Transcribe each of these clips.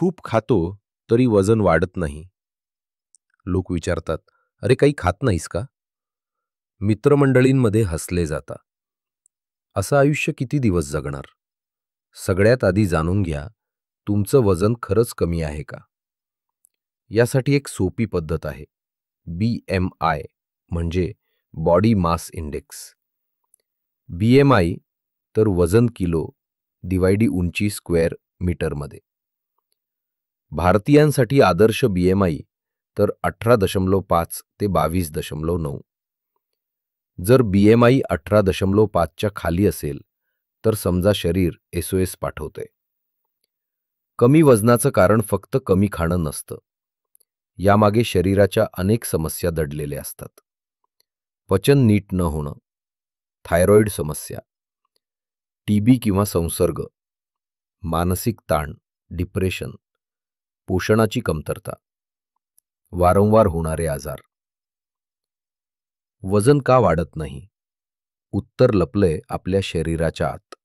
खूप खातो तरी वजन वाढत नाही. लोक विचारतात, अरे काही खात नाहीस का? मित्रमंडळींमध्ये हसले जाता. असं आयुष्य किती दिवस जगणार? सगळ्यात आधी जाणून घ्या, तुमचं वजन खरंच कमी आहे का? यासाठी एक सोपी पद्धत आहे. BMI म्हणजे बॉडी मास इंडेक्स. BMI तर वजन किलो डिवायडी उंची स्क्वेअर मीटरमध्ये. भारतीयांसाठी आदर्श BMI तर 18.5 ते 22.9. जर BMI 18.5च्या खाली असेल तर समजा शरीर SOS पाठवतंय. कमी वजनाचं कारण फक्त कमी खाणं नसतं. यामागे शरीराच्या अनेक समस्या दडलेल्या असतात. पचन नीट न होणं, थायरॉईड समस्या, TB किंवा संसर्ग, मानसिक ताण, डिप्रेशन, पोषणाची कमतरता, वारंवार होणारे आजार. वजन का वाढत नाही? उत्तर लपलंय आपल्या शरीराच्या आत.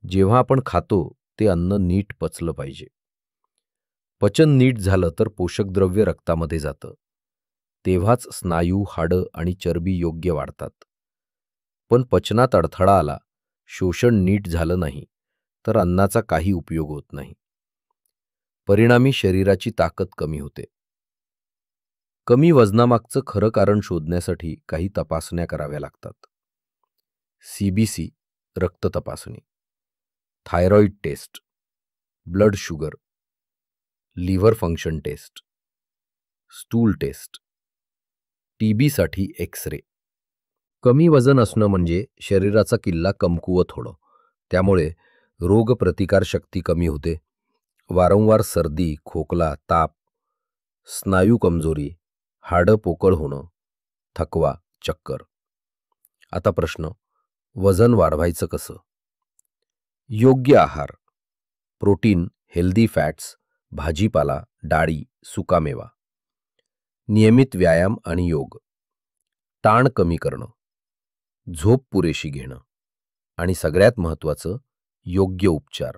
जेव्हा आपण खातो ते अन्न नीट पचलं पाहिजे. पचन नीट झालं तर पोषक द्रव्य रक्तामध्ये जातं. तेव्हाच स्नायू, हाडं आणि चरबी योग्य वाढतात. पण पचनात अडथळा आला, शोषण नीट झालं नाही, तर अन्नाचा काही उपयोग होत नाही. परिणामी शरीराची ताकद कमी होते. कमी वजनामागचं खरं कारण शोधण्यासाठी काही तपासण्या कराव्या लागतात. CBC रक्त तपासणी, thyroid test, blood sugar, liver function test, stool test, TB साठी एक्स-रे. कमी वजन असणं म्हणजे शरीराचा किल्ला कमकुवत होणं. त्यामुळे रोगप्रतिकारशक्ती कमी होते. वारंवार सर्दी, खोकला, ताप, स्नायू कमजोरी, हाडं पोकळ होणं, थकवा, चक्कर. आता प्रश्न, वजन वाढवायचं कसं? योग्य आहार, प्रोटीन, हेल्दी फॅट्स, भाजीपाला, डाळी, सुकामेवा. नियमित व्यायाम आणि योग. ताण कमी करणं, झोप पुरेशी घेणं आणि सगळ्यात महत्त्वाचं योग्य उपचार.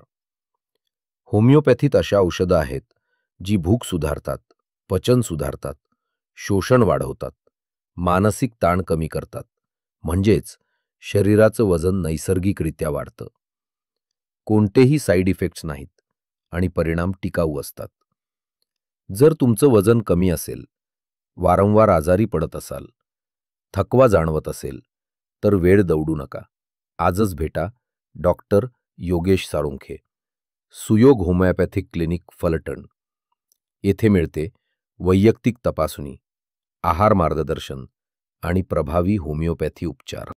होमिओपॅथीत अशा औषधं आहेत जी भूक सुधारतात, पचन सुधारतात, शोषण वाढवतात, मानसिक ताण कमी करतात. म्हणजेच शरीराचं वजन नैसर्गिकरित्या वाढतं. कोणतेही साईड इफेक्ट्स नाहीत आणि परिणाम टिकाऊ असतात. जर तुमचं वजन कमी असेल, वारंवार आजारी पडत असाल, थकवा जाणवत असेल, तर वेळ दवडू नका. आजच भेटा डॉक्टर योगेश साळुंखे, सुयोग होमिओपॅथिक क्लिनिक, फलटण. येथे मिळते वैयक्तिक तपासणी, आहार मार्गदर्शन आणि प्रभावी होमिओपॅथी उपचार.